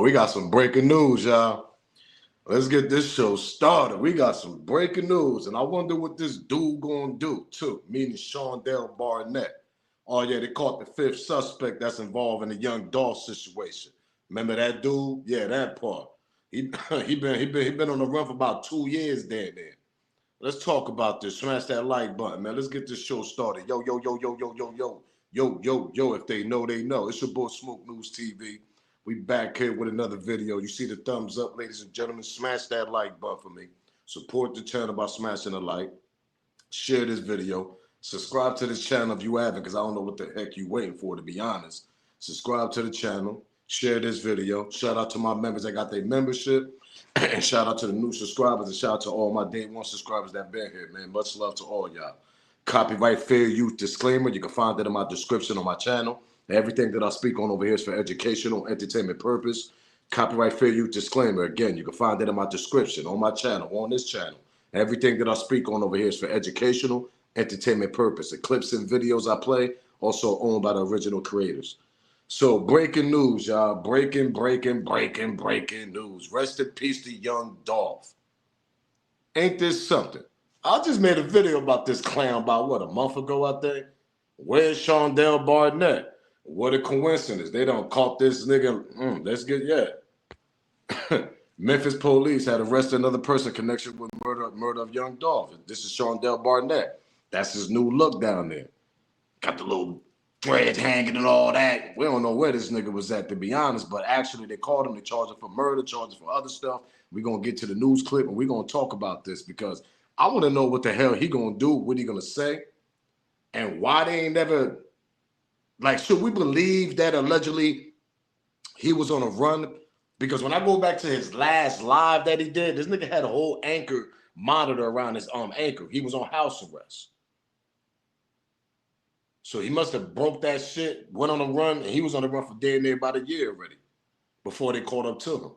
Oh, we got some breaking news, y'all. Let's get this show started. We got some breaking news, and I wonder what this dude gonna do too, meaning Shundale Barnett. Oh yeah, they caught the fifth suspect that's involved in the young Dolph situation. Remember that dude? Yeah, that part. He he been on the run for about 2 years there. Let's talk about this. Smash that like button, man. Let's get this show started. Yo, yo, yo, yo, yo, yo, yo, yo, yo, yo. If they know, they know. It's your boy Smoke News TV. We back here with another video. You see the thumbs up, ladies and gentlemen. Smash that like button for me. Support the channel by smashing a like. Share this video. Subscribe to this channel if you haven't, because I don't know what the heck you waiting for, to be honest. Subscribe to the channel. Share this video. Shout out to my members that got their membership. And shout out to the new subscribers. And shout out to all my day one subscribers that been here, man. Much love to all y'all. Copyright fair use disclaimer. You can find that in my description on my channel. Everything that I speak on over here is for educational, entertainment purpose. Copyright fair use disclaimer. Again, you can find that in my description on my channel, on this channel. Everything that I speak on over here is for educational, entertainment purpose. The clips and videos I play also owned by the original creators. So breaking news, y'all. Breaking news. Rest in peace to young Dolph. Ain't this something? I just made a video about this clown about, what, a month ago, I think? Where's Shundale Barnett? What a coincidence. They don't caught this nigga. Let's get, yeah. Memphis police had arrested another person in connection with murder of young Dolph. This is Shundale Barnett. That's his new look down there. Got the little threads hanging and all that. We don't know where this nigga was at, to be honest, but actually they called him. They charged him for murder, charged him for other stuff. We're going to get to the news clip, and we're going to talk about this because I want to know what the hell he going to do, what he going to say, and why they ain't never, like, should we believe that allegedly he was on a run? Because when I go back to his last live that he did, this nigga had a whole anchor monitor around his ankle. He was on house arrest. So he must have broke that shit, went on a run, and he was on the run for damn near about a year already before they caught up to him.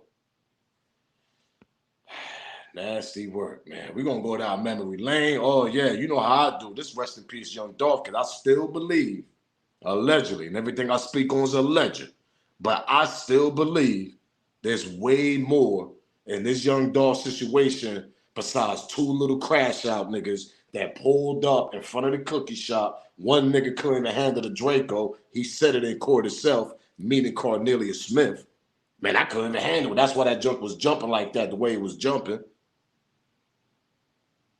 Nasty work, man. We're going to go down memory lane. Oh, yeah, you know how I do. This rest in peace, young Dolph, because I still believe, allegedly, and everything I speak on is alleged, but I still believe there's way more in this young Dolph situation besides two little crash out niggas that pulled up in front of the cookie shop. One nigga couldn't even handle the Draco. He said it in court itself, meaning Cornelius Smith. Man, I couldn't even handle it. That's why that junk was jumping like that, the way it was jumping.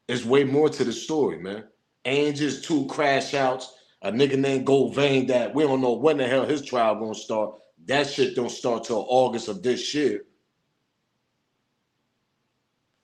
There's way more to the story, man. Ain't just two crash outs. A nigga named Goldvein that we don't know when the hell his trial gonna start. That shit don't start till August of this year.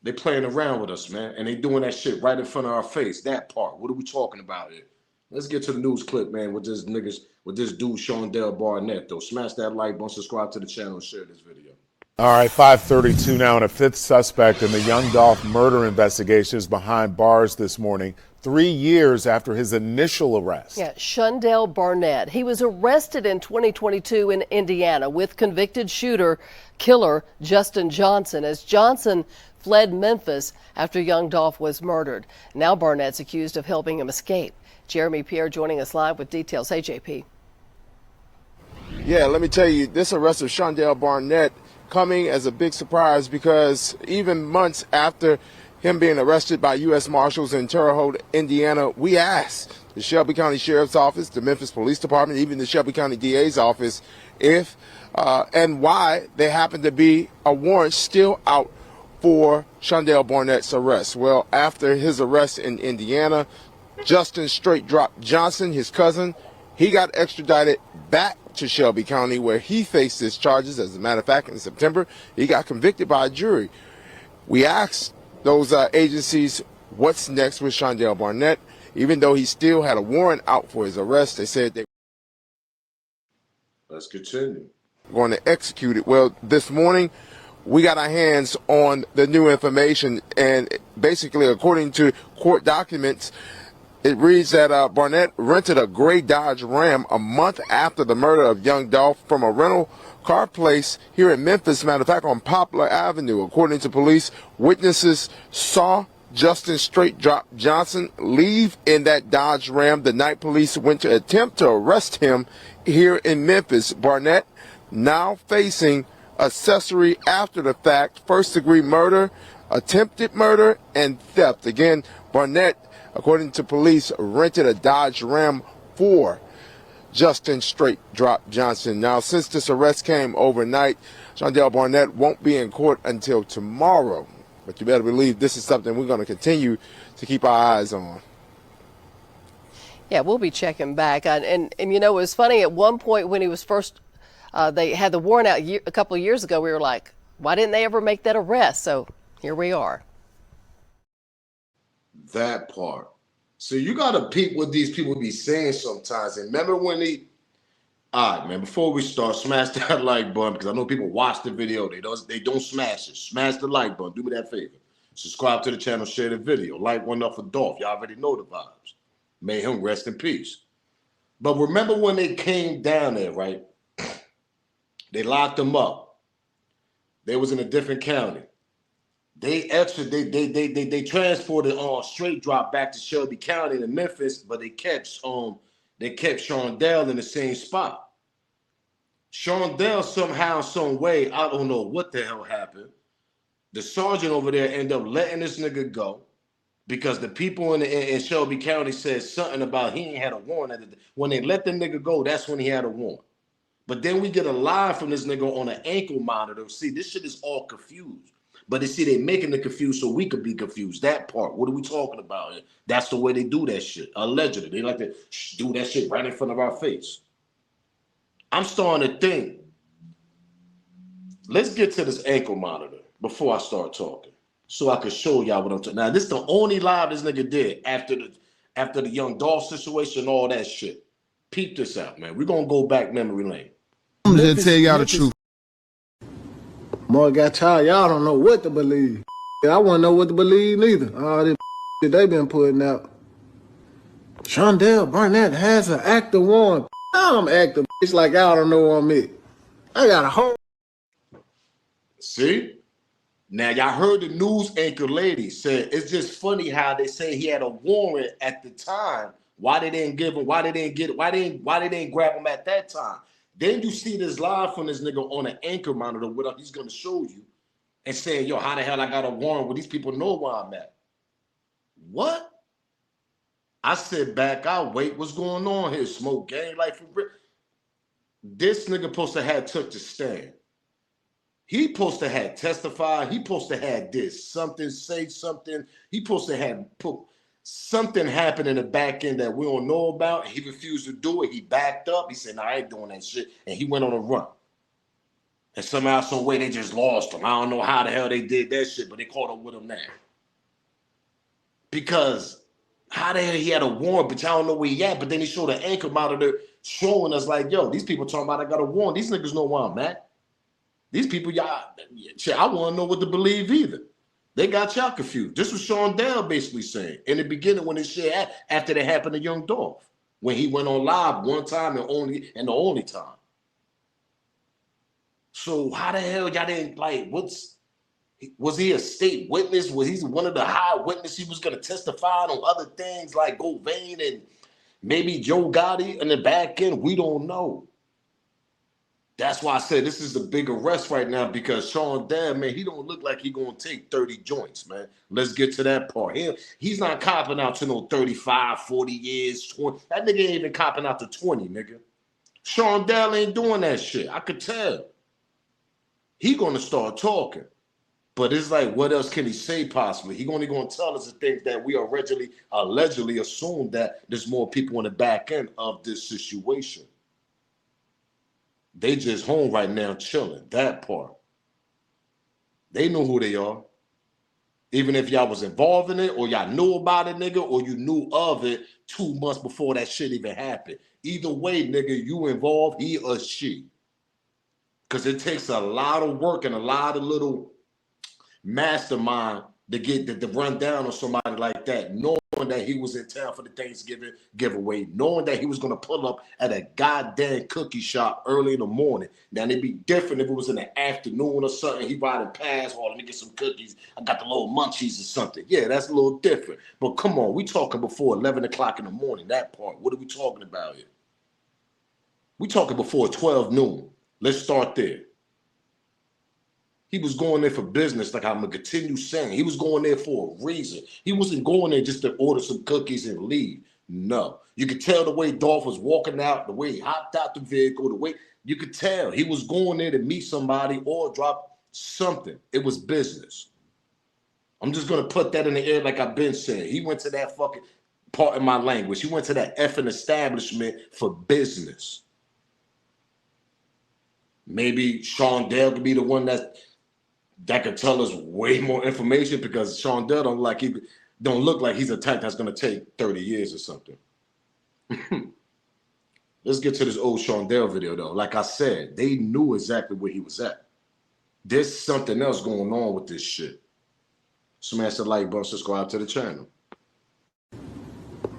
They playing around with us, man. And they doing that shit right in front of our face. That part. What are we talking about here? Let's get to the news clip, man, with this dude, Shundale Barnett, though. Smash that like button, subscribe to the channel, and share this video. All right, 5:32 now, and a fifth suspect in the young Dolph murder investigation is behind bars this morning, 3 years after his initial arrest. Yeah, Shundale Barnett. He was arrested in 2022 in Indiana with convicted killer Justin Johnson, as Johnson fled Memphis after young Dolph was murdered. Now Barnett's accused of helping him escape. Jeremy Pierre joining us live with details. Hey, JP. Yeah, let me tell you, this arrest of Shundale Barnett coming as a big surprise because even months after him being arrested by U.S. Marshals in Terre Haute, Indiana, we asked the Shelby County Sheriff's Office, the Memphis Police Department, even the Shelby County DA's office, if and why there happened to be a warrant still out for Shundale Barnett's arrest. Well, after his arrest in Indiana, Justin Straight Drop Johnson, his cousin, he got extradited back to Shelby County where he faced his charges. As a matter of fact, in September, he got convicted by a jury. We asked those agencies what's next with Shundale Barnett. Even though he still had a warrant out for his arrest, they said they Let's continue. were going to execute it. Well, this morning, we got our hands on the new information, and basically, according to court documents, it reads that Barnett rented a gray Dodge Ram a month after the murder of young Dolph from a rental car place here in Memphis, matter of fact, on Poplar Avenue. According to police, witnesses saw Justin Straight Drop Johnson leave in that Dodge Ram the night police went to attempt to arrest him here in Memphis. Barnett now facing accessory after the fact, first-degree murder, attempted murder, and theft. Again, Barnett, according to police, rented a Dodge Ram for Justin Straight Drop Johnson. Now, since this arrest came overnight, Shundale Barnett won't be in court until tomorrow. But you better believe this is something we're going to continue to keep our eyes on. Yeah, we'll be checking back. And you know, it was funny at one point when he was first, they had the warrant out a couple of years ago. We were like, why didn't they ever make that arrest? So here we are. That part. So you got to peep what these people be saying sometimes. And remember when all right, man, before we start, smash that like button because I know people watch the video. They don't smash it. Smash the like button. Do me that favor. Subscribe to the channel, share the video. Light one up for Dolph. Y'all already know the vibes. May him rest in peace. But remember when they came down there, right? They locked him up. They was in a different county. They transported Straight Drop back to Shelby County in Memphis, but they kept Shundale in the same spot. Shundale somehow, some way, I don't know what the hell happened. The sergeant over there ended up letting this nigga go because the people in Shelby County said something about he ain't had a warrant. When they let the nigga go, that's when he had a warrant. But then we get a lie from this nigga on an ankle monitor. See, this shit is all confused. But they see they making it confused so we could be confused. That part, what are we talking about here? That's the way they do that shit. Allegedly, they like to do that shit right in front of our face. I'm starting to think. Let's get to this ankle monitor before I start talking, so I can show y'all what I'm talking. Now, this is the only live this nigga did after the young Dolph situation, all that shit. Peep this out, man. We're gonna go back memory lane. I'm just tell y'all the truth. More got tired. Y'all don't know what to believe. I wouldn't know what to believe neither. All this that they been putting out. Shundale Barnett has an active warrant. I'm active. It's like y'all don't know where I'm at. I got a whole. See? Now y'all heard the news anchor lady said it's just funny how they say he had a warrant at the time. Why they didn't give him? Why they didn't get it? Why they didn't grab him at that time? Then you see this live from this nigga on an anchor monitor. What he's gonna show you and saying, yo, how the hell I got a warrant where these people know where I'm at? What? I sit back, I wait, what's going on here? Smoke gang like for real. This nigga supposed to have took the stand. He supposed to have testified. He supposed to have this something, say something. He supposed to have put something happen in the back end that we don't know about. He refused to do it. He backed up. He said, "No, I ain't doing that shit," and he went on a run. And somehow, some way, they just lost him. I don't know how the hell they did that shit, but they caught up with him now. Because how the hell he had a warrant, but y'all don't know where he at. But then he showed an anchor monitor showing us like, yo, these people talking about I got a warrant. These niggas know where I'm at. These people, y'all, shit, I want to know what to believe either. They got y'all confused. This was Shundale basically saying in the beginning when this shit after that happened to young Dolph, when he went on live one time and the only time. So how the hell y'all didn't was he a state witness? Was he one of the high witnesses? He was gonna testify on other things like Govain and maybe Joe Gotti in the back end? We don't know. That's why I said this is the big arrest right now because Shundale, man, he don't look like he gonna take 30 joints, man. Let's get to that part. He's not copping out to no 35, 40 years, 20. That nigga ain't even copping out to 20, nigga. Shundale ain't doing that shit. I could tell. He gonna start talking. But it's like, what else can he say possibly? He only gonna tell us the things that we allegedly assume that there's more people on the back end of this situation. They just home right now chilling. That part. They know who they are. Even if y'all was involved in it or y'all knew about it, nigga, or you knew of it 2 months before that shit even happened. Either way, nigga, you involved, he or she. Because it takes a lot of work and a lot of little mastermind to get to run down on somebody like that, knowing that he was in town for the Thanksgiving giveaway, knowing that he was going to pull up at a goddamn cookie shop early in the morning. Now, it'd be different if it was in the afternoon or something. He riding past, let me get some cookies. I got the little munchies or something. Yeah, that's a little different. But come on, we talking before 11 o'clock in the morning, that part. What are we talking about here? We talking before 12 noon. Let's start there. He was going there for business, like I'm going to continue saying. He was going there for a reason. He wasn't going there just to order some cookies and leave. No. You could tell the way Dolph was walking out, the way he hopped out the vehicle, the way you could tell he was going there to meet somebody or drop something. It was business. I'm just going to put that in the air like I've been saying. He went to that fucking, part of my language, he went to that effing establishment for business. Maybe Shundale could be the one that could tell us way more information, because Shundale don't look like he's a type that's going to take 30 years or something. Let's get to this old Shundale video, though. Like I said, they knew exactly where he was at. There's something else going on with this shit. Smash the like button, subscribe to the channel.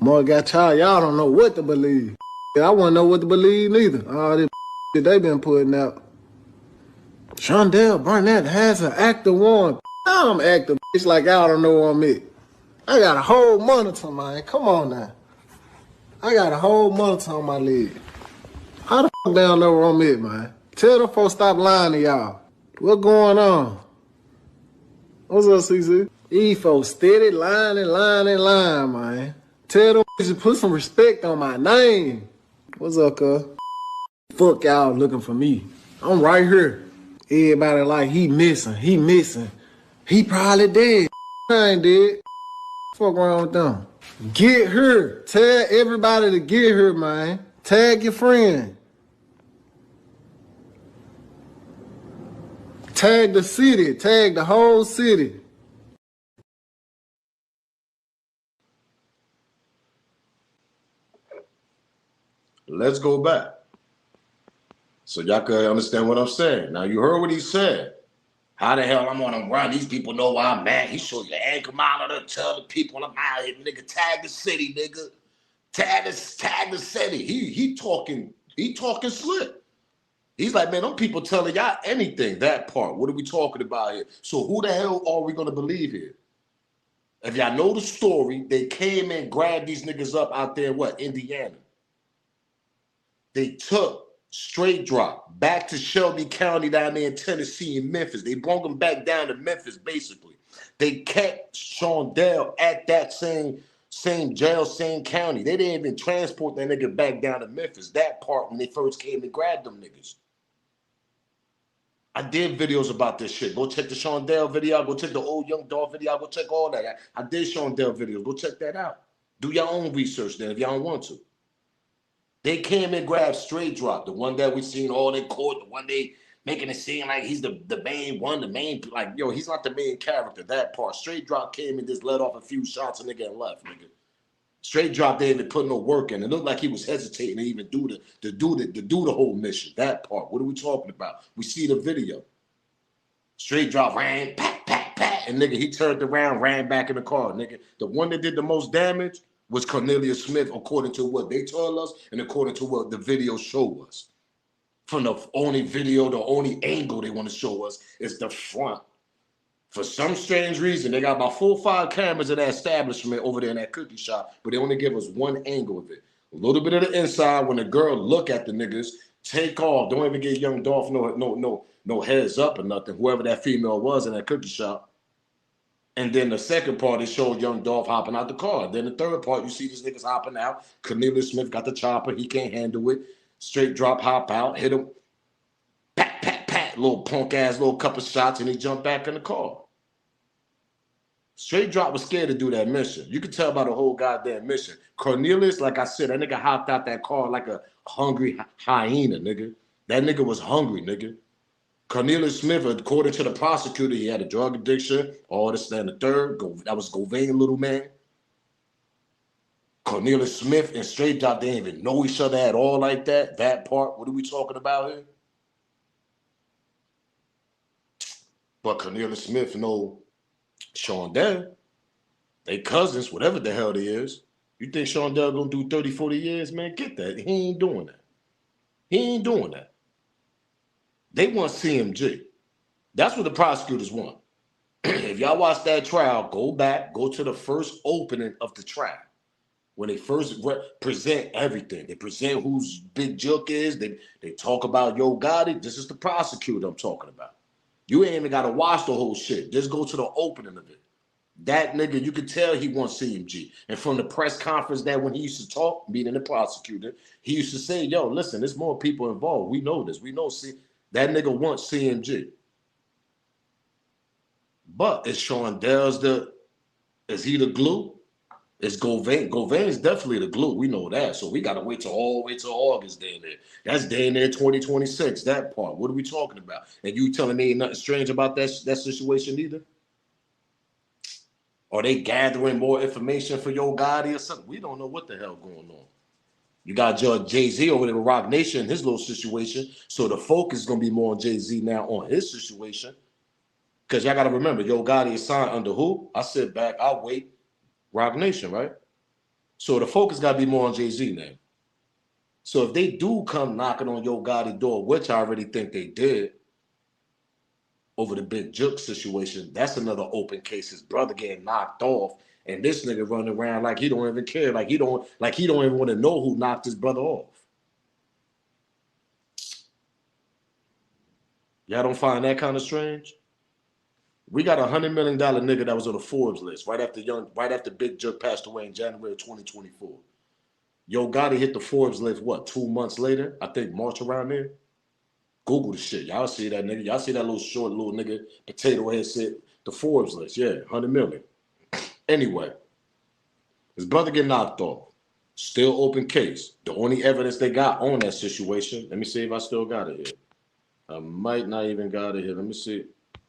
More got tired. Y'all don't know what to believe. I wouldn't know what to believe neither. All this that they been putting out. Shundale Barnett has an active warrant. I'm active. It's like I don't know where I'm at. I got a whole monitor, man. Come on now. I got a whole monitor on my leg. How the fuck they don't know where I'm at, man? Tell them folks stop lying to y'all. What going on? What's up, CC? These folks steady lying, man. Tell them to put some respect on my name. What's up, cuz? Fuck y'all looking for me. I'm right here. Everybody like he missing. He probably dead. I ain't dead. Fuck wrong with them? Get her. Tell everybody to get her, man. Tag your friend. Tag the city. Tag the whole city. Let's go back so y'all can understand what I'm saying. Now, you heard what he said. How the hell I'm on a run? These people know where I'm at. He showed you the ankle monitor, tell the people I'm out here, nigga. Tag the city, nigga. Tag the city. He talking slick. He's like, man, them people telling y'all anything. That part. What are we talking about here? So who the hell are we gonna believe here? If y'all know the story, they came and grabbed these niggas up out there, Indiana. They took straight drop back to Shelby County down there in Tennessee and Memphis. They brought them back down to Memphis, basically. They kept Shundale at that same jail, same county. They didn't even transport that nigga back down to Memphis. That part when they first came and grabbed them niggas. I did videos about this shit. Go check the Shundale video. Go check the old Young Dolph video. Go check all that. I did Shundale videos. Go check that out. Do your own research then if y'all don't want to. They came and grabbed straight drop, the one that we seen all in court, the one they making it seem like he's the main one, like, yo, he's not the main character. That part. Straight drop came and just let off a few shots and nigga and left, nigga. Straight drop didn't even put no work in. It looked like he was hesitating to even do the whole mission. That part. What are we talking about? We see the video. Straight drop ran, pat, pat, pat, and nigga, he turned around, ran back in the car, nigga. The one that did the most damage was Cornelius Smith, according to what they told us and according to what the video showed us. From the only video, the only angle they want to show us is the front. For some strange reason, they got about 4 or 5 cameras in that establishment over there in that cookie shop, but they only give us one angle of it. A little bit of the inside when the girl look at the niggas, take off. Don't even get Young Dolph no heads up or nothing, whoever that female was in that cookie shop. And then the second part, it showed Young Dolph hopping out the car. Then the third part, you see these niggas hopping out. Cornelius Smith got the chopper. He can't handle it. Straight drop, hop out, hit him. Pat, pat, pat. Little punk ass, little couple shots, and he jumped back in the car. Straight drop was scared to do that mission. You could tell by the whole goddamn mission. Cornelius, like I said, that nigga hopped out that car like a hungry hyena, nigga. That nigga was hungry, nigga. Cornelius Smith, according to the prosecutor, he had a drug addiction, all this and the third. That was Govain, little man. Cornelius Smith and Straight Drop, they didn't even know each other at all like that. That part, what are we talking about here? But Cornelius Smith know Shundale. They cousins, whatever the hell they is. You think Shundale gonna do 30, 40 years, man? Get that. He ain't doing that. He ain't doing that. They want CMG. That's what the prosecutors want. If y'all watch that trial, go back, go to the first opening of the trial. When they first present everything. They present who's Big Jook is. They talk about Yo Gotti. This is the prosecutor I'm talking about. You ain't even got to watch the whole shit. Just go to the opening of it. That nigga, you could tell he wants CMG. And from the press conference that when he used to talk, meeting the prosecutor, he used to say, yo, listen, there's more people involved. We know this. We know that nigga wants CMG. But is Shundale's is he the glue? Is Govain? Govain's definitely the glue. We know that. So we gotta wait till August day in there. That's day in there 2026. That part. What are we talking about? And you telling me nothing strange about that situation either? Are they gathering more information for Yo Gotti or something? We don't know what the hell going on. You got Judge Jay-Z over there with Rock Nation, his little situation. So the focus is gonna be more on Jay-Z now on his situation. Because y'all gotta remember, Yo Gotti is signed under who? I sit back, I wait. Rock Nation, right? So the focus gotta be more on Jay-Z now. So if they do come knocking on Yo Gotti door, which I already think they did, over the Big Jook situation, that's another open case. His brother getting knocked off, and this nigga running around like he don't even care, like he don't even want to know who knocked his brother off. Y'all don't find that kind of strange? We got $100 million nigga that was on the Forbes list right after Big Jook passed away in January of 2024. Yo Gotti hit the Forbes list, what, 2 months later? I think March around there. Google the shit. Y'all see that nigga. Y'all see that little short little nigga, potato head said the Forbes list. Yeah, 100 million. Anyway, his brother get knocked off. Still open case. The only evidence they got on that situation, let me see if I still got it here. I might not even got it here. Let me see.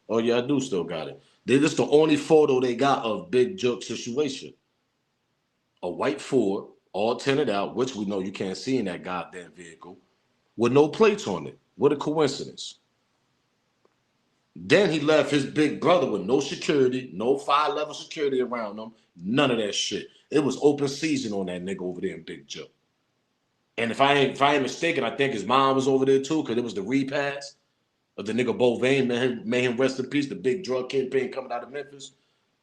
Oh, yeah, I do still got it. This is the only photo they got of Big Jook situation. A white Ford, all tinted out, which we know you can't see in that goddamn vehicle, with no plates on it. What a coincidence. Then he left his big brother with no security, no 5-level security around him, none of that shit. It was open season on that nigga over there in Big Joe. And if I ain't mistaken, I think his mom was over there too, because it was the repass of the nigga Bovain, may him rest in peace, the big drug kingpin coming out of Memphis.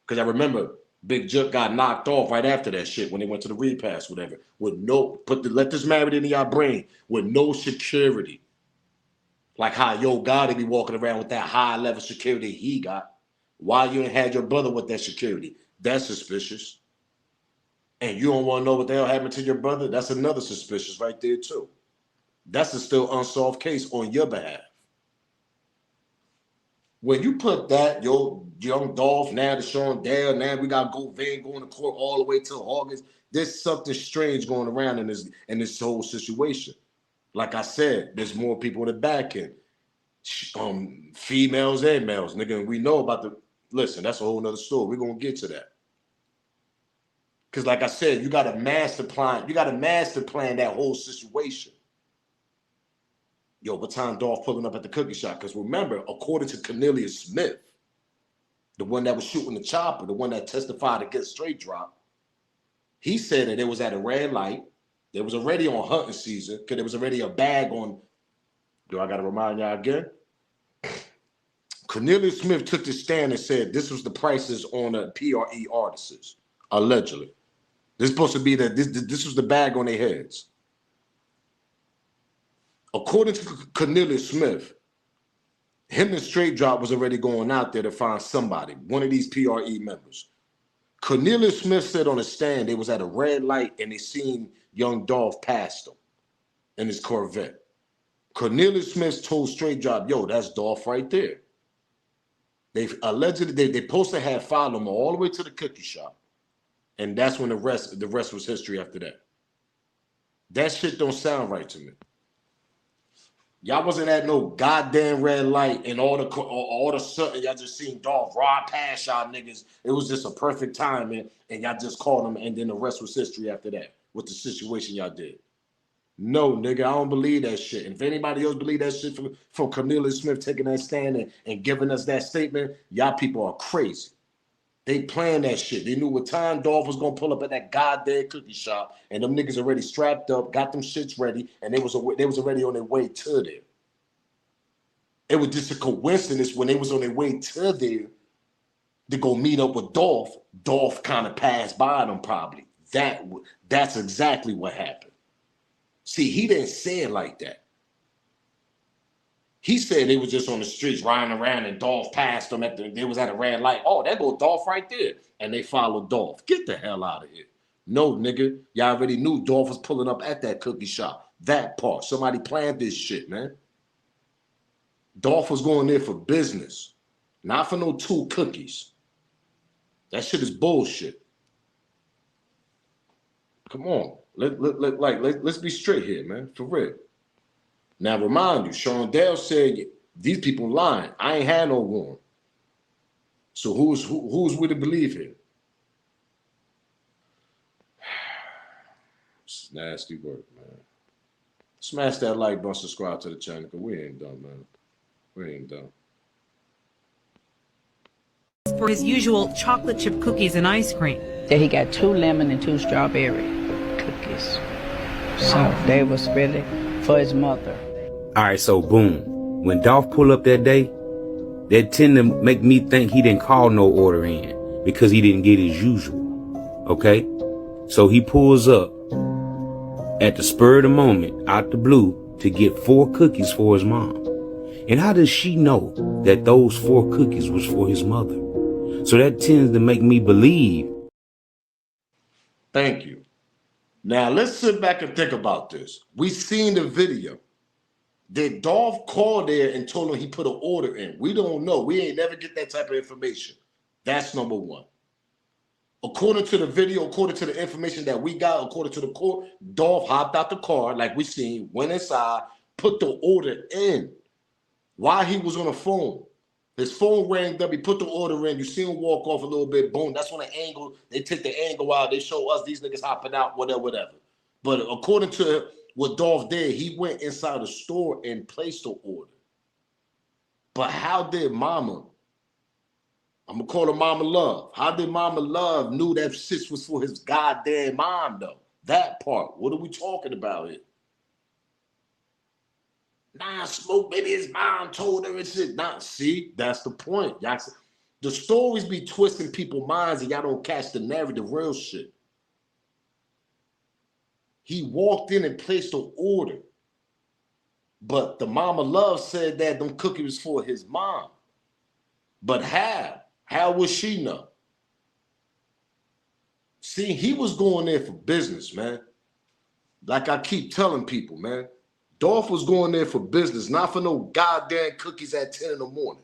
Because I remember Big Jook got knocked off right after that shit when they went to the repass, whatever. With let this marry into your brain, with no security. Like how Yo Gotti be walking around with that high level security he got. Why you ain't had your brother with that security? That's suspicious. And you don't want to know what the hell happened to your brother? That's another suspicious right there too. That's a still unsolved case on your behalf. When you put that, yo, young Dolph, now to Shundale, now we got Govain going to court all the way till August. There's something strange going around in this whole situation. Like I said, there's more people in the back end. Females and males, nigga. And we know about listen, that's a whole nother story. We're gonna get to that. Cause like I said, you gotta master plan that whole situation. Yo, what time Dolph pulling up at the cookie shop? Because remember, according to Cornelius Smith, the one that was shooting the chopper, the one that testified against Straight Drop, he said that it was at a red light. There was already on hunting season because there was already a bag on. Do I got to remind y'all again? Cornelius Smith took the stand and said this was the prices on the PRE artists, allegedly. This is supposed to be that this was the bag on their heads. According to Cornelius Smith, him and Straight Drop was already going out there to find somebody, one of these PRE members. Cornelius Smith said on the stand they was at a red light and they seen young Dolph past them in his Corvette. Cornelius Smith told Straight Drop, yo, that's Dolph right there. They allegedly, they supposed to have followed him all the way to the cookie shop. And that's when the rest was history after that. That shit don't sound right to me. Y'all wasn't at no goddamn red light and all the sudden y'all just seen Dolph ride past y'all niggas. It was just a perfect timing and y'all just called him and then the rest was history after that with the situation y'all did. No, nigga, I don't believe that shit. And if anybody else believe that shit from Cornelius Smith taking that stand and giving us that statement, y'all people are crazy. They planned that shit. They knew what time Dolph was gonna pull up at that goddamn cookie shop, and them niggas already strapped up, got them shits ready, and they was already on their way to there. It was just a coincidence when they was on their way to there to go meet up with Dolph. Dolph kind of passed by them probably. That's exactly what happened. See, he didn't say it like that. He said they was just on the streets riding around and Dolph passed them they was at a red light. Oh, there go Dolph right there. And they followed Dolph. Get the hell out of here. No, nigga. Y'all already knew Dolph was pulling up at that cookie shop. That part. Somebody planned this shit, man. Dolph was going there for business. Not for no 2 cookies. That shit is bullshit. Come on. Let's be straight here, man. For real. Now, remind you, Shundale said these people lying. I ain't had no warrant. So who's we to believe here? It's nasty work, man. Smash that like button, subscribe to the channel, because we ain't done, man. We ain't done. For his usual chocolate chip cookies and ice cream. That he got 2 lemon and 2 strawberry cookies. So they was really for his mother. All right, so boom. When Dolph pull up that day, that tend to make me think he didn't call no order in because he didn't get his usual. Okay? So he pulls up at the spur of the moment, out the blue, to get 4 cookies for his mom. And how does she know that those 4 cookies was for his mother? So that tends to make me believe. Thank you. Now, let's sit back and think about this. We seen the video. Did Dolph call there and told him he put an order in? We don't know. We ain't never get that type of information. That's number one. According to the video, according to the information that we got, according to the court, Dolph hopped out the car, like we seen, went inside, put the order in while he was on the phone. His phone rang up, he put the order in, you see him walk off a little bit, boom, that's when the angle, they take the angle out, they show us these niggas hopping out, whatever. But according to what Dolph did, he went inside the store and placed the order. But how did Mama, I'm gonna call her Mama Love, how did Mama Love knew that shit was for his goddamn mom though? That part, what are we talking about here? Nah, Smoke, maybe his mom told her and shit. Nah, see, that's the point. Y'all, the stories be twisting people's minds and y'all don't catch the narrative, real shit. He walked in and placed an order. But the Mama Love said that them cookies was for his mom. But how? How would she know? See, he was going there for business, man. Like I keep telling people, man. Dolph was going there for business, not for no goddamn cookies at 10 in the morning.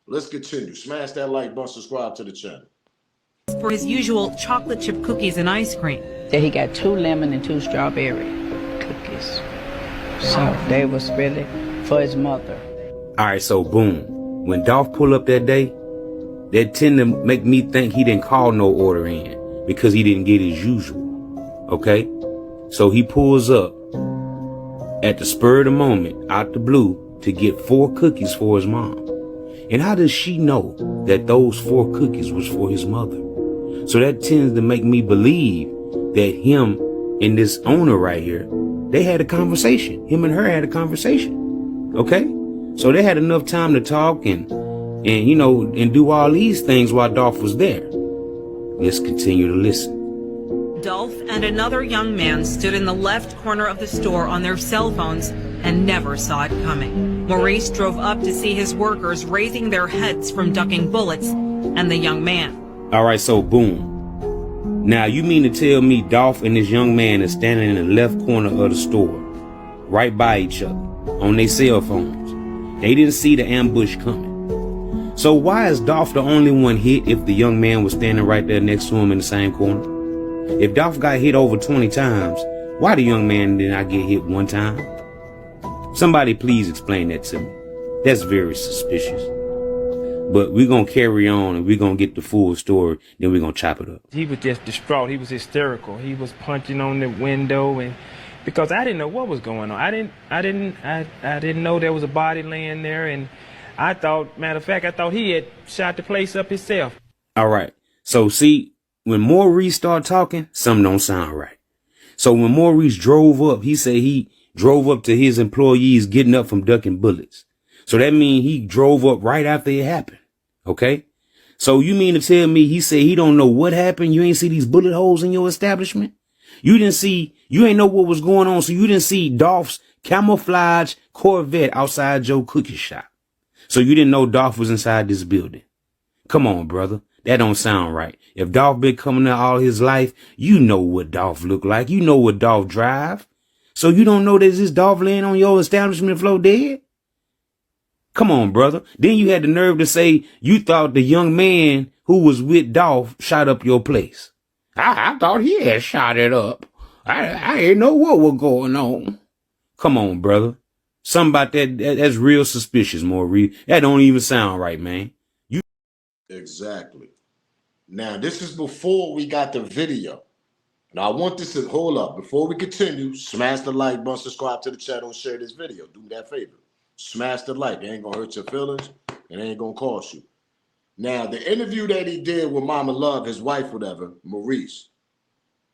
Let's continue. Smash that like button, subscribe to the channel. For his usual chocolate chip cookies and ice cream. That he got 2 lemon and 2 strawberry cookies. So they was really for his mother. All right, so boom. When Dolph pull up that day, that tend to make me think he didn't call no order in because he didn't get his usual. Okay? So he pulls up at the spur of the moment, out the blue, to get 4 cookies for his mom. And how does she know that those 4 cookies was for his mother? So that tends to make me believe that him and this owner right here, they had a conversation. Him and her had a conversation. Okay? So they had enough time to talk and you know, and do all these things while Dolph was there. Let's continue to listen. Dolph and another young man stood in the left corner of the store on their cell phones and never saw it coming. Maurice drove up to see his workers raising their heads from ducking bullets and the young man. All right, so boom. Now, you mean to tell me Dolph and this young man is standing in the left corner of the store, right by each other, on their cell phones. They didn't see the ambush coming. So why is Dolph the only one hit if the young man was standing right there next to him in the same corner? If Dolph got hit over 20 times, why the young man did not get hit 1 time? Somebody please explain that to me. That's very suspicious. But we're going to carry on and we're going to get the full story, then we're going to chop it up. He was just distraught. He was hysterical. He was punching on the window, and because I didn't know what was going on. I didn't know there was a body laying there, and I thought, matter of fact, I thought he had shot the place up himself. All right. So see, when Maurice started talking, something don't sound right. So when Maurice drove up, he said he drove up to his employees getting up from ducking bullets. So that means he drove up right after it happened. Okay. So you mean to tell me he said he don't know what happened? You ain't see these bullet holes in your establishment? You ain't know what was going on. So you didn't see Dolph's camouflage Corvette outside your cookie shop. So you didn't know Dolph was inside this building. Come on, brother. That don't sound right. If Dolph been coming there all his life, you know what Dolph look like. You know what Dolph drive. So you don't know there's this Dolph laying on your establishment floor dead? Come on, brother. Then you had the nerve to say you thought the young man who was with Dolph shot up your place. I thought he had shot it up. I didn't know what was going on. Come on, brother. Something about that's real suspicious, Maurice. That don't even sound right, man. Exactly. Now, this is before we got the video. And I want this to hold up. Before we continue, smash the like button, subscribe to the channel, and share this video. Do me that favor. Smash the like. It ain't going to hurt your feelings. It ain't going to cost you. Now, the interview that he did with Mama Love, his wife, whatever, Maurice,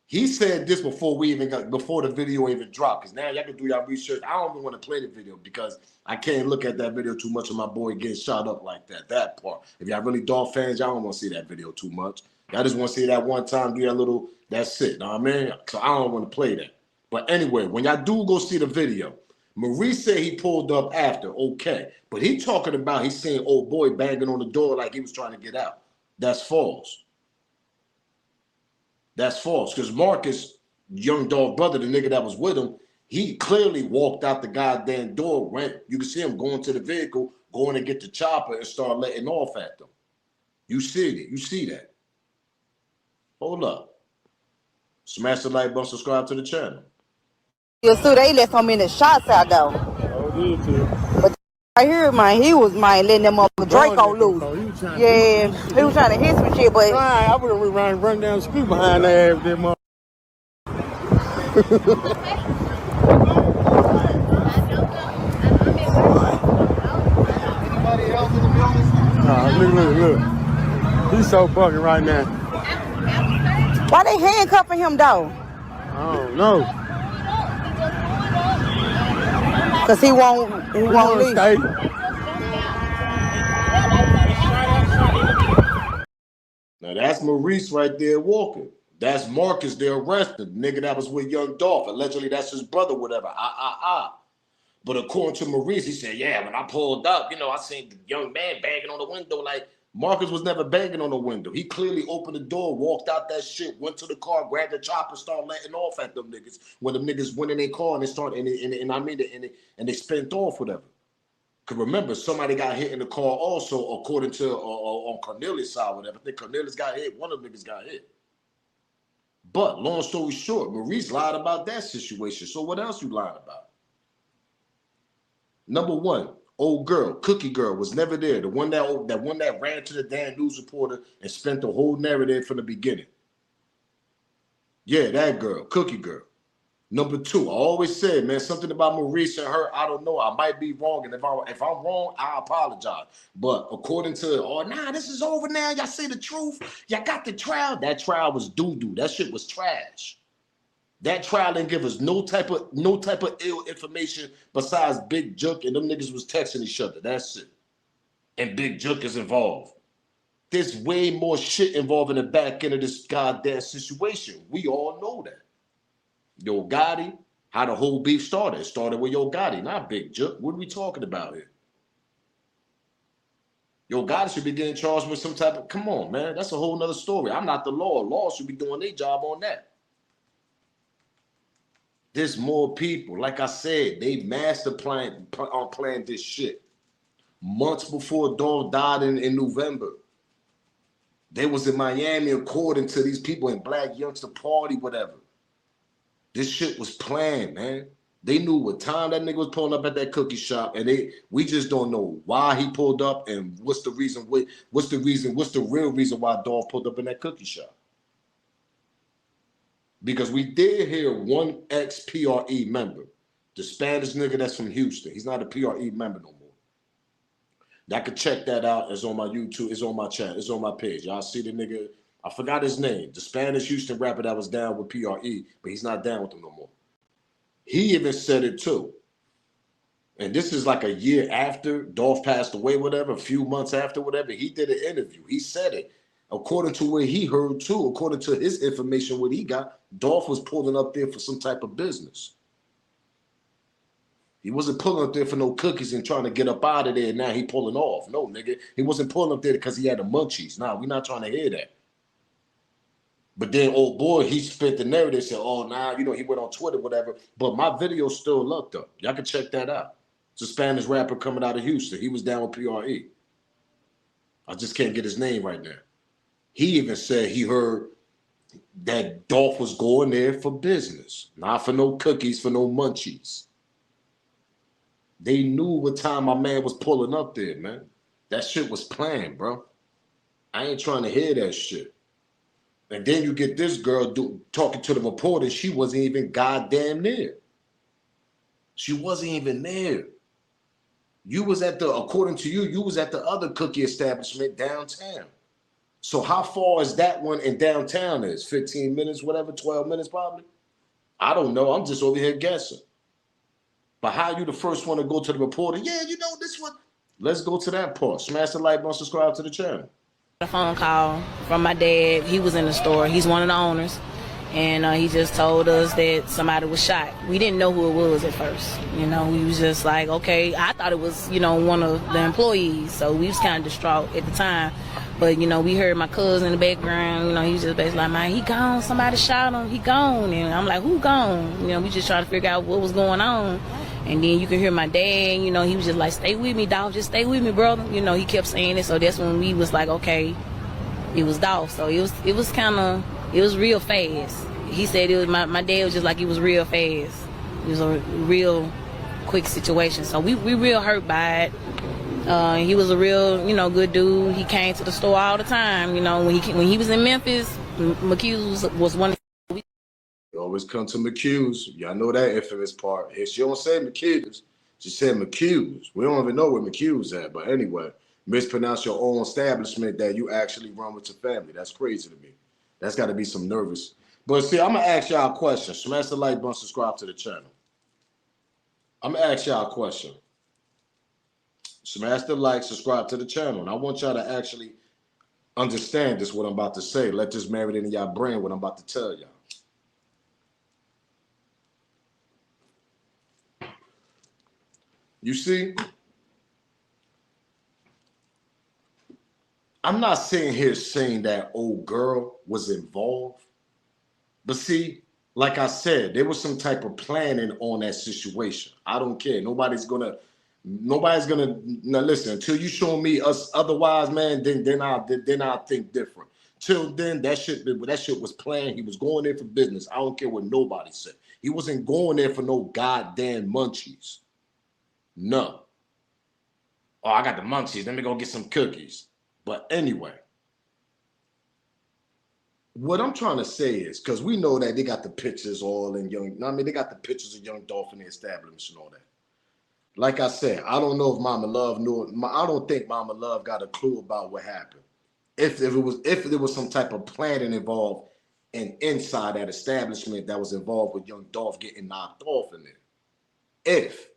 he said this before the video even dropped. Because now y'all can do y'all research. I don't even want to play the video because I can't look at that video too much of my boy getting shot up like that. That part. If y'all really Dolph fans, y'all don't want to see that video too much. Y'all just want to see that one time, do that little, that's it. Know what I mean? So I don't want to play that. But anyway, when y'all do go see the video, Maurice said he pulled up after, okay. But he talking about he seen old boy banging on the door like he was trying to get out. That's false. That's false. Because Marcus, young Dolph brother, the nigga that was with him, he clearly walked out the goddamn door, went, you can see him going to the vehicle, going to get the chopper and start letting off at them. You see it. You see that. Hold up. Smash the like button, subscribe to the channel. You see, they let so many shots out though. But I hear man, he was letting them up Draco loose. Yeah, he was trying to hit some shit, but I would have run down the street behind that ass, that mother. Look. He's so bugging right now. Why they handcuffing him though? I don't know. Cause he won't leave. Stay. Now that's Maurice right there walking. That's Marcus, the arrested nigga that was with young Dolph. Allegedly, that's his brother, whatever. But according to Maurice, he said, yeah, when I pulled up, I seen the young man banging on the window. Like, Marcus was never banging on the window. He clearly opened the door, walked out that shit, went to the car, grabbed the chopper, started letting off at them niggas. When them niggas went in their car and they started, and they spent off, whatever. Because remember, somebody got hit in the car also, according to, on Cornelius' side, whatever. I think Cornelius got hit, one of them niggas got hit. But, long story short, Maurice lied about that situation. So what else you lying about? Number one, old girl, Cookie Girl, was never there. The one that ran to the damn news reporter and spent the whole narrative from the beginning. Yeah, that girl, Cookie Girl. Number two, I always said, man, something about Maurice and her, I don't know. I might be wrong. And if I'm wrong, I apologize. But according to, this is over now. Y'all say the truth. Y'all got the trial. That trial was doo-doo. That shit was trash. That trial didn't give us no type of ill information besides Big Jook and them niggas was texting each other. That's it. And Big Jook is involved. There's way more shit involved in the back end of this goddamn situation. We all know that. Yo Gotti, how the whole beef started. It started with Yo Gotti, not Big Jook. What are we talking about here? Yo Gotti should be getting charged with some type of, come on, man. That's a whole nother story. I'm not the law. Law should be doing their job on that. There's more people. Like I said, they master planned this shit. Months before Dolph died in November. They was in Miami according to these people in Black Youngster Party, whatever. This shit was planned, man. They knew what time that nigga was pulling up at that cookie shop, and we just don't know why he pulled up and what's the real reason why Dolph pulled up in that cookie shop. Because we did hear one ex-PRE member, the Spanish nigga that's from Houston. He's not a PRE member no more. Y'all can check that out. It's on my YouTube. It's on my channel. It's on my page. Y'all see the nigga. I forgot his name. The Spanish Houston rapper that was down with PRE, but he's not down with them no more. He even said it too. And this is like a year after Dolph passed away, whatever, a few months after, whatever. He did an interview. He said it. According to what he heard too, according to his information, what he got, Dolph was pulling up there for some type of business. He wasn't pulling up there for no cookies and trying to get up out of there. Now he pulling off. No, nigga. He wasn't pulling up there because he had the munchies. Nah, we not trying to hear that. But then old boy, he spent the narrative, said, oh, nah, you know, he went on Twitter, whatever. But my video still looked up. Y'all can check that out. It's a Spanish rapper coming out of Houston. He was down with PRE. I just can't get his name right now. He even said he heard that Dolph was going there for business, not for no cookies, for no munchies. They knew what time my man was pulling up there, man. That shit was planned, bro. I ain't trying to hear that shit. And then you get this girl talking to the reporter. She wasn't even goddamn there. She wasn't even there. You was at the, according to you, you was at the other cookie establishment downtown. So how far is that one in downtown is? 15 minutes, whatever, 12 minutes probably? I don't know. I'm just over here guessing. But how you the first one to go to the reporter? Yeah, you know this one. Let's go to that part. Smash the like button, subscribe to the channel. A phone call from my dad. He was in the store. He's one of the owners. And he just told us that somebody was shot. We didn't know who it was at first. You know, we was just like, okay. I thought it was, you know, one of the employees. So we was kind of distraught at the time. But, you know, we heard my cousin in the background. You know, he was just basically like, man, he gone. Somebody shot him. He gone. And I'm like, who gone? You know, we just trying to figure out what was going on. And then you can hear my dad, you know, he was just like, stay with me, Dolph. Just stay with me, brother. You know, he kept saying it. So that's when we was like, okay, it was Dolph. So it was kind of, it was real fast. He said it was, my dad was just like, it was real fast. It was a real quick situation. So we real hurt by it. He was a real, you know, good dude. He came to the store all the time. You know, when he was in Memphis, McHugh's was one of You always come to McHugh's. Y'all know that infamous part. She don't say McHugh's. She said McHugh's. We don't even know where McHugh's at. But anyway, mispronounce your own establishment that you actually run with your family. That's crazy to me. That's got to be some nervous. But see, I'm going to ask y'all a question. Smash the like button, subscribe to the channel. I'm going to ask y'all a question. Smash the like, subscribe to the channel. And I want y'all to actually understand this, what I'm about to say. Let this marinate in y'all brain, what I'm about to tell y'all. You see, I'm not sitting here saying that old girl was involved. But see, like I said, there was some type of planning on that situation. I don't care. Nobody's gonna now listen, until you show me us otherwise, man, then I'll think different. Till then, that shit was planned. He was going there for business. I don't care what nobody said. He wasn't going there for no goddamn munchies. No. Oh, I got the munchies. Let me go get some cookies. But anyway, what I'm trying to say is, because we know that they got the pictures all in young, I mean, they got the pictures of young Dolph in the establishment and all that. Like I said, I don't know if Mama Love knew. I don't think Mama Love got a clue about what happened. If there was some type of planning involved and inside that establishment that was involved with young Dolph getting knocked off in there. If,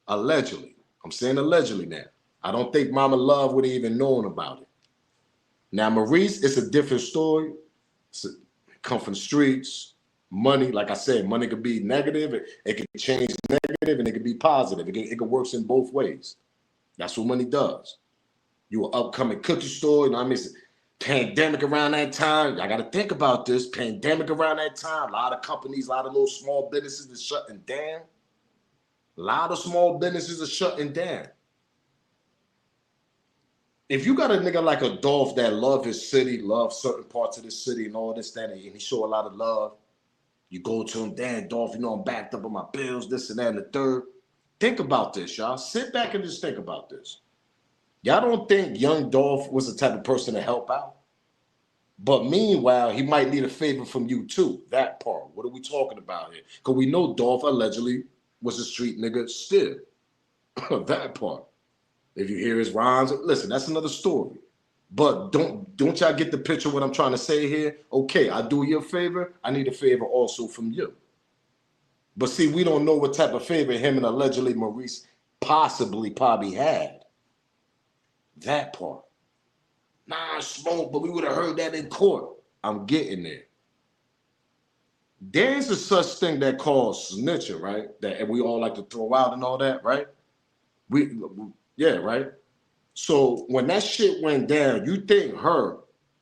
allegedly, I'm saying allegedly now, I don't think Mama Love would have even known about it. Now, Maurice, it's a different story. Come from the streets, money. Like I said, money could be negative. It could change negative, and it could be positive. It could work in both ways. That's what money does. You an upcoming cookie store. You know what I mean? Pandemic around that time. I got to think about this. Pandemic around that time. A lot of companies, a lot of little small businesses are shutting down. A lot of small businesses are shutting down. If you got a nigga like a Dolph that love his city, love certain parts of the city and all this, that, and he show a lot of love, you go to him, damn, Dolph, you know, I'm backed up on my bills, this and that and the third. Think about this, y'all. Sit back and just think about this. Y'all don't think young Dolph was the type of person to help out? But meanwhile, he might need a favor from you too. That part. What are we talking about here? Because we know Dolph allegedly was a street nigga still. That part. If you hear his rhymes, listen, that's another story. But don't y'all get the picture of what I'm trying to say here? Okay, I do you a favor. I need a favor also from you. But see, we don't know what type of favor him and allegedly Maurice probably had. That part. Nah, smoke, but we would have heard that in court. I'm getting there. There's a such thing that called snitching, right? That we all like to throw out and all that, right? Yeah, right? So when that shit went down, you think her,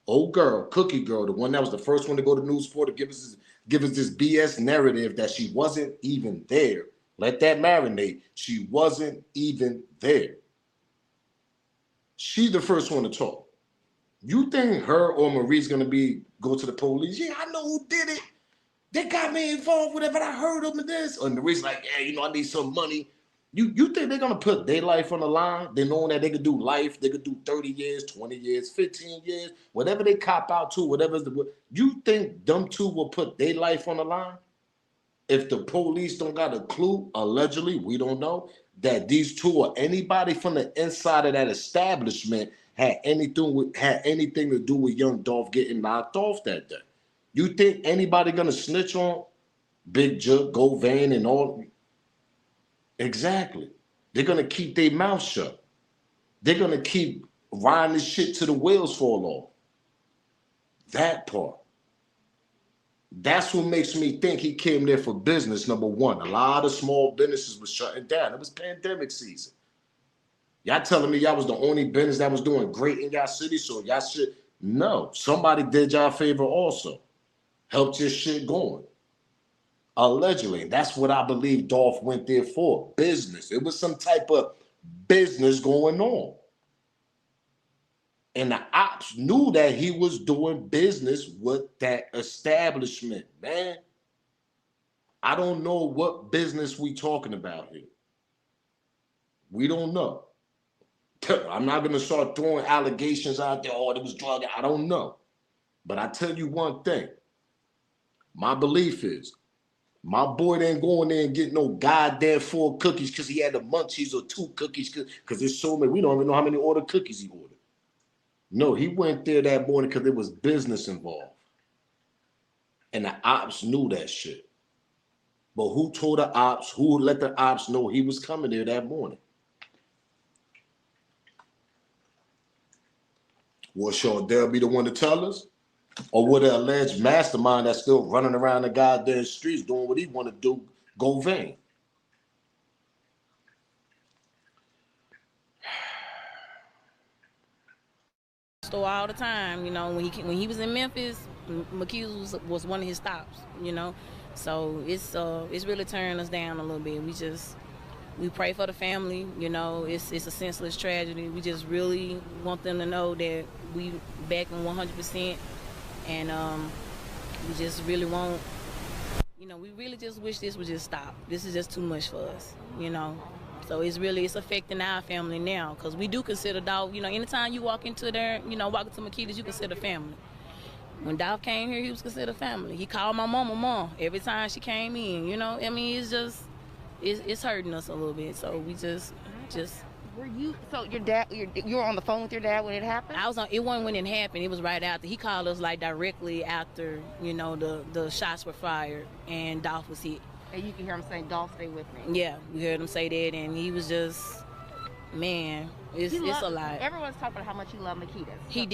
old girl, Cookie Girl, the one that was the first one to go to News 4 to give us this BS narrative that she wasn't even there. Let that marinate. She wasn't even there. She's the first one to talk. You think her or Marie's gonna go to the police? Yeah, I know who did it. They got me involved with it, but I heard them in this. And Marie's like, yeah, I need some money. You think they're gonna put their life on the line? They knowing that they could do life, they could do 30 years, 20 years, 15 years, whatever they cop out to, you think them two will put their life on the line? If the police don't got a clue, allegedly, we don't know, that these two or anybody from the inside of that establishment had anything to do with young Dolph getting knocked off that day. You think anybody gonna snitch on Big Jug, Govan, and all? Exactly. They're gonna keep their mouth shut. They're gonna keep riding this shit till the wheels fall off. That part. That's what makes me think he came there for business, number one. A lot of small businesses was shutting down. It was pandemic season. Y'all telling me y'all was the only business that was doing great in y'all city, so y'all shit? No. Somebody did y'all a favor also. Helped your shit going. Allegedly. That's what I believe Dolph went there for. Business. It was some type of business going on. And the ops knew that he was doing business with that establishment, man. I don't know what business we talking about here. We don't know. I'm not going to start throwing allegations out there. Oh, it was drug. I don't know. But I tell you one thing. My belief is my boy ain't going there and get no goddamn 4 cookies because he had the munchies or 2 cookies because there's so many. We don't even know how many ordered cookies he ordered. No, he went there that morning because there was business involved. And the ops knew that shit. But who told the ops, who let the ops know he was coming there that morning? Will Shundale be the one to tell us? Or would the alleged mastermind that's still running around the goddamn streets doing what he want to do go vain? Store all the time, when he was in Memphis, McHugh's was one of his stops, so it's really tearing us down a little bit. We pray for the family, it's a senseless tragedy. We just really want them to know that we back them 100%, and we just really want, we really just wish this would just stop. This is just too much for us, So it's affecting our family now, because we do consider Dolph, anytime you walk into there, walk into Makita's, you consider family. When Dolph came here, he was considered family. He called my mom every time she came in, it's just, it's hurting us a little bit. So we just. Were you, so your dad, you were on the phone with your dad when it happened? It wasn't when it happened, it was right after. He called us like directly after, the shots were fired and Dolph was hit. And you can hear him saying, Dolph, stay with me. Yeah, we heard him say that, and he was just, man, it's a lot. Everyone's talking about how much he loved Makita. He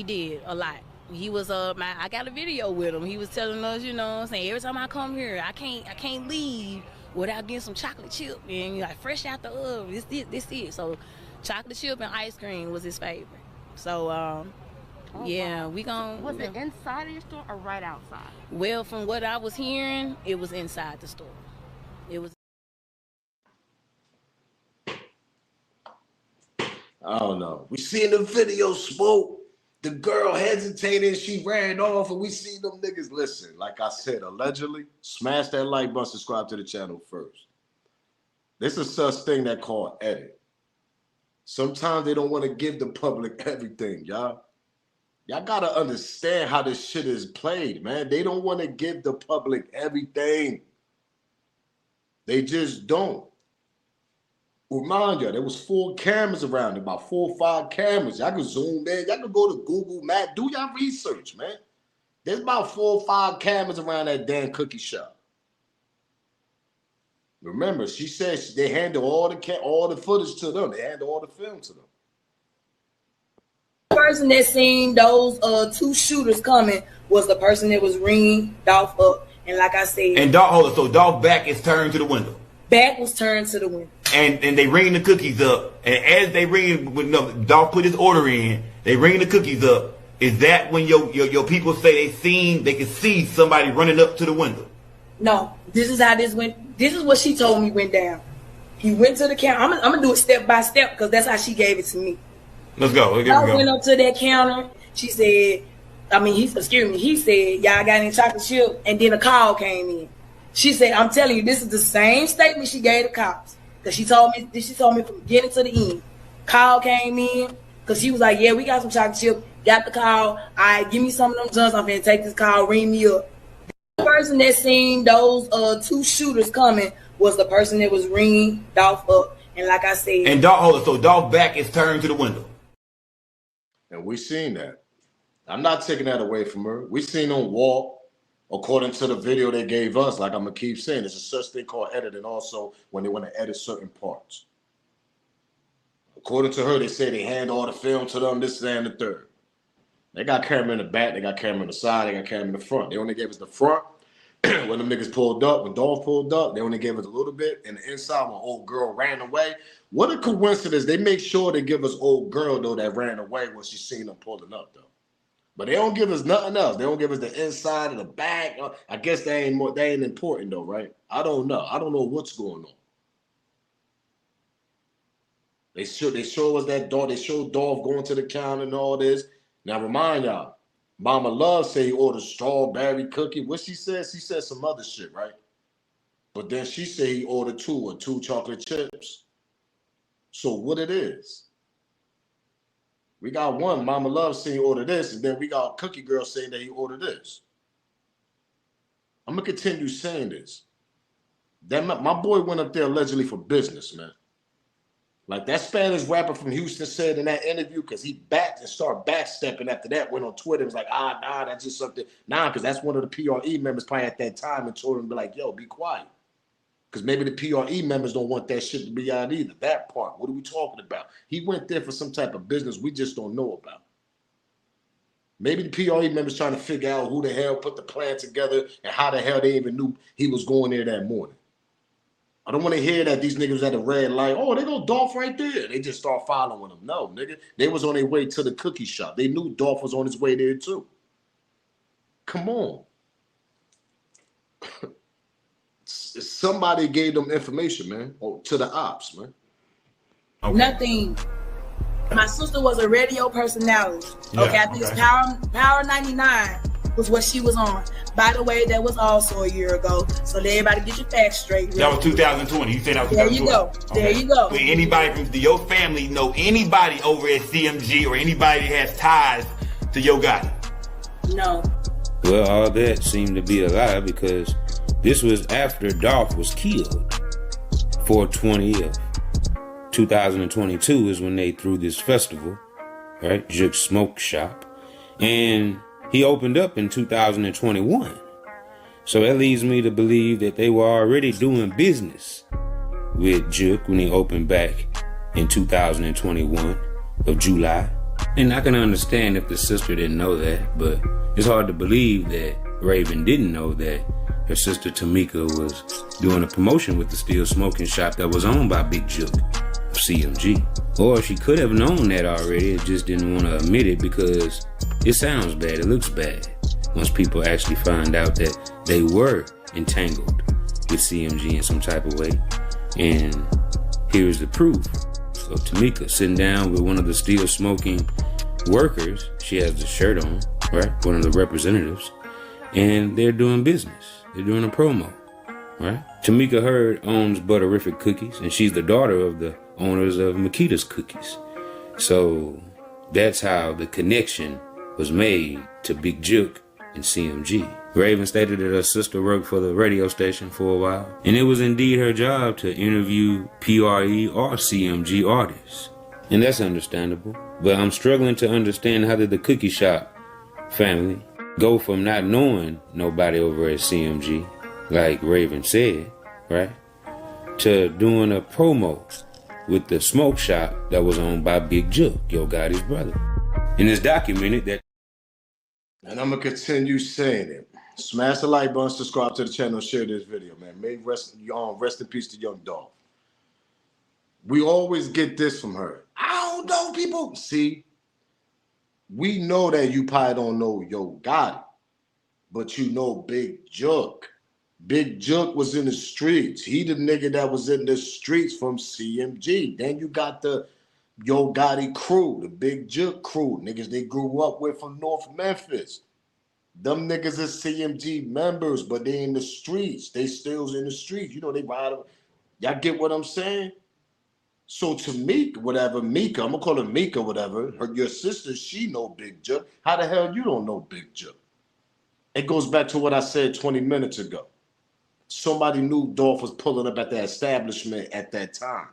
did, a lot. He was, I got a video with him. He was telling us, saying, every time I come here, I can't leave without getting some chocolate chip, and like fresh out the oven. This it. So chocolate chip and ice cream was his favorite. So, wow. We gon'. Was it inside of your store or right outside? Well, from what I was hearing, it was inside the store. It was. I don't know. We seen the video, Smoke. The girl hesitated, she ran off, and we see them niggas. Listen, like I said, allegedly, smash that like button, subscribe to the channel first. There's a such thing that called edit. Sometimes they don't want to give the public everything, y'all. Y'all gotta understand how this shit is played, man. They don't want to give the public everything. They just don't. Remind you, there was 4 cameras around, about 4 or 5 cameras. Y'all can zoom in. Y'all can go to Google Maps. Do y'all research, man. There's about 4 or 5 cameras around that damn cookie shop. Remember, she said they handed all the footage to them. They handed all the film to them. The person that seen those 2 shooters coming was the person that was ringing Dolph up And like I said, And Dolph back is turned to the window. back was turned to the window. And they ring the cookies up. And as they ring, Dolph put his order in. They ring the cookies up. Is that when your people say they can see somebody running up to the window? No, this is how this went. This is what she told me went down. He went to the counter. I'm gonna do it step by step because that's how she gave it to me. Let's go. I went up to that counter. She said, he said, y'all got any chocolate chip? And then a call came in. She said, I'm telling you, this is the same statement she gave the cops. Because she told me from beginning to the end. Call came in, because she was like, yeah, we got some chocolate chip. Got the call. All right, give me some of them guns. I'm finna take this call, ring me up. The person that seen those two shooters coming was the person that was ringing Dolph up. And like I said. And Dolph back is turned to the window. And we seen that. I'm not taking that away from her. We seen them walk according to the video they gave us. Like I'm gonna keep saying, there's a such thing called editing also when they want to edit certain parts. According to her, they say they hand all the film to them, this, that, and the third. They got camera in the back, they got camera in the side, they got camera in the front. They only gave us the front when them niggas pulled up, when Dolph pulled up, they only gave us a little bit. And the inside when old girl ran away. What a coincidence. They make sure they give us old girl, though, that ran away when she seen them pulling up, though. But they don't give us nothing else. They don't give us the inside of the back. I guess they ain't important, though, right? I don't know. I don't know what's going on. They show us that Dolph. They showed Dolph going to the counter and all this. Now, remind y'all, Mama Love said he ordered strawberry cookie. What she said? She said some other shit, right? But then she said he ordered two chocolate chips. So what it is? We got one, Mama Love saying he ordered this, and then we got Cookie Girl saying that he ordered this. I'm going to continue saying this. My boy went up there allegedly for business, man. Like that Spanish rapper from Houston said in that interview, because he backed and started backstepping after that, went on Twitter, was like, nah, that's just something. Nah, because that's one of the PRE members probably at that time and told him, be like, yo, be quiet. Because maybe the PRE members don't want that shit to be out either. That part, what are we talking about? He went there for some type of business we just don't know about. Maybe the PRE members trying to figure out who the hell put the plan together and how the hell they even knew he was going there that morning. I don't want to hear that these niggas at a red light. Oh, they go Dolph right there. They just start following him. No, nigga. They was on their way to the cookie shop. They knew Dolph was on his way there too. Come on. Somebody gave them information, man, to the ops, man. Okay. Nothing. My sister was a radio personality. Yeah, okay, I think it's Power 99 was what she was on. By the way, that was also a year ago. So let everybody get your facts straight. Really. That was 2020. You said that was 2020. There you go. Okay. There you go. So anybody from your family know anybody over at CMG or anybody that has ties to Yo Gotti? No. Well, all that seemed to be a lie because this was after Dolph was killed. 4/20 of 2022 is when they threw this festival, right? Juke Smoke Shop. And he opened up in 2021. So that leads me to believe that they were already doing business with Juke when he opened back in 2021 of July. And I can understand if the sister didn't know that, but it's hard to believe that Raven didn't know that her sister Tamika was doing a promotion with the Still Smoking Shop that was owned by Big Juke of CMG. Or she could have known that already, it just didn't want to admit it because it sounds bad, it looks bad. Once people actually find out that they were entangled with CMG in some type of way. And here's the proof of Tamika sitting down with one of the Still Smoking workers. She has the shirt on, right? One of the representatives. And they're doing business. They're doing a promo, right? Tamika Hurd owns Butterific Cookies, and she's the daughter of the owners of Makita's Cookies. So that's how the connection was made to Big Juke and CMG. Raven stated that her sister worked for the radio station for a while, and it was indeed her job to interview PRE or CMG artists. And that's understandable, but I'm struggling to understand how did the cookie shop family go from not knowing nobody over at CMG, like Raven said, right, to doing a promo with the smoke shop that was owned by Big Juke, Yo Gotti's brother. And it's documented that. And I'm going to continue saying it. Smash the like button, subscribe to the channel, share this video, man. May rest in peace to young Dolph. We always get this from her. I don't know, people. See, we know that you probably don't know Yo Gotti, but you know Big Jook. Big Jook was in the streets. He the nigga that was in the streets from CMG. Then you got the Yo Gotti crew, the Big Jook crew. Niggas they grew up with from North Memphis. Them niggas is CMG members, but they in the streets. They still in the streets. You know, they ride. Y'all get what I'm saying? So to Mika, I'm gonna call her Mika, whatever. Your sister, she know Big Jook. How the hell you don't know Big Jook? It goes back to what I said 20 minutes ago. Somebody knew Dolph was pulling up at the establishment at that time.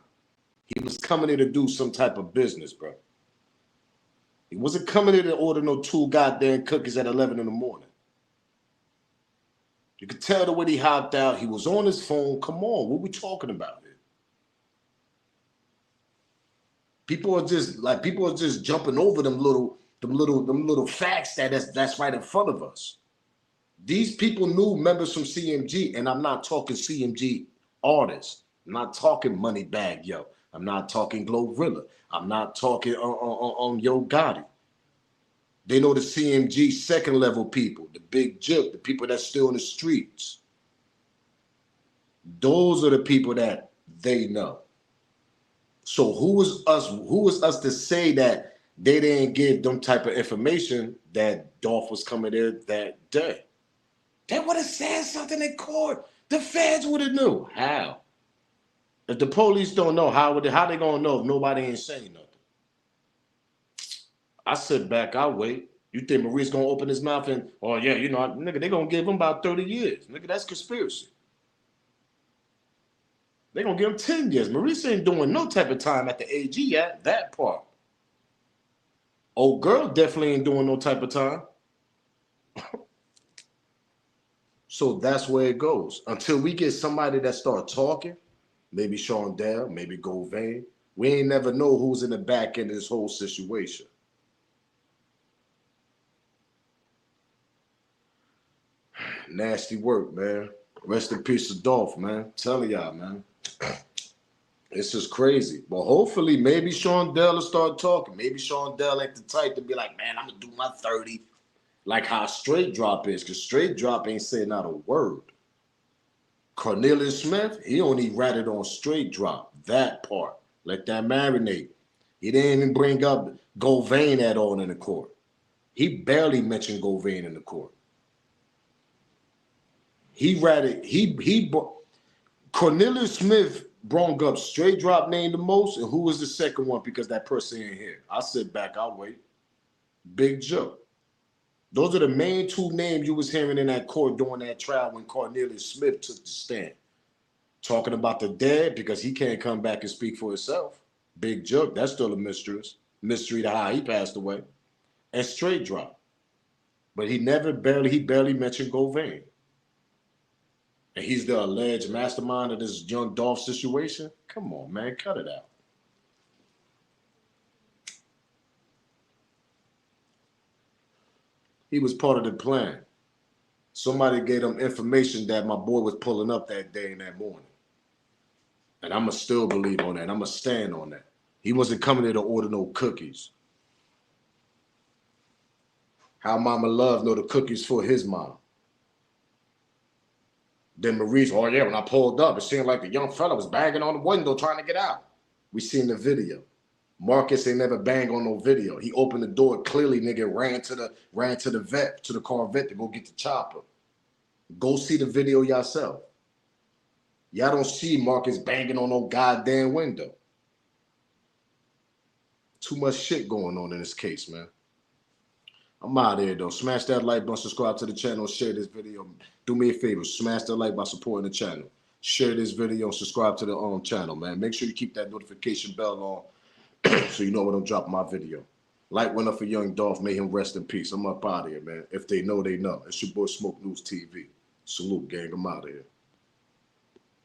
He was coming here to do some type of business, bro. He wasn't coming here to order no 2 goddamn cookies at 11 in the morning. You could tell the way he hopped out. He was on his phone. Come on, what we talking about here? People are just jumping over them little facts that's right in front of us. These people knew members from CMG, and I'm not talking CMG artists. I'm not talking Moneybagg Yo. I'm not talking Glorilla. I'm not talking on Yo Gotti. They know the CMG second level people, the Big Jook, the people that's still in the streets. Those are the people that they know. So who is us to say that they didn't give them type of information that Dolph was coming there that day? They would have said something in court. The feds would have knew. How? If the police don't know, how they gonna know if nobody ain't saying nothing? I sit back, I wait. You think Maurice gonna open his mouth and, oh yeah, you know, nigga, they gonna give him about 30 years. Nigga, that's conspiracy. They gonna give him 10 years. Maurice ain't doing no type of time at the AG yet, that part. Old girl definitely ain't doing no type of time. So that's where it goes. Until we get somebody that start talking, maybe Shundale, maybe Govain, we ain't never know who's in the back end of this whole situation. Nasty work, man. Rest in peace to Dolph, man. Telling y'all, man. It's just crazy. But hopefully, maybe Shundale will start talking. Maybe Shundale ain't the type to be like, man, I'm going to do my 30. Like how Straight Drop is, because Straight Drop ain't saying not a word. Cornelius Smith, he only ratted on Straight Drop, that part. Let that marinate. He didn't even bring up Govain at all in the court. He barely mentioned Govain in the court. He ratted, Cornelius Smith brought up Straight Drop name the most, and who was the second one because that person ain't here? I'll sit back, I'll wait. Big Joe. Those are the main 2 names you was hearing in that court during that trial when Cornelius Smith took the stand. Talking about the dead because he can't come back and speak for himself. Big Joke, that's still a mystery to how he passed away. And Straight Drop. But he barely mentioned Govain. And he's the alleged mastermind of this young Dolph situation? Come on, man, cut it out. He was part of the plan. Somebody gave him information that my boy was pulling up that day and that morning. And I'm going to still believe on that. I'm going to stand on that. He wasn't coming there to order no cookies. How Mama Love know the cookies for his mom. Then Maurice, oh yeah, when I pulled up, it seemed like the young fella was banging on the window trying to get out. We seen the video. Marcus ain't never banged on no video. He opened the door. Clearly, nigga ran to the Corvette to go get the chopper. Go see the video yourself. Y'all don't see Marcus banging on no goddamn window. Too much shit going on in this case, man. I'm out of here, though. Smash that like button, subscribe to the channel, share this video. Do me a favor, smash that like by supporting the channel. Share this video, subscribe to the channel, man. Make sure you keep that notification bell on so you know when I'm dropping my video. Light went up for young Dolph. May him rest in peace. I'm up out of here, man. If they know, they know. It's your boy Smoke News TV. Salute, gang. I'm out of here.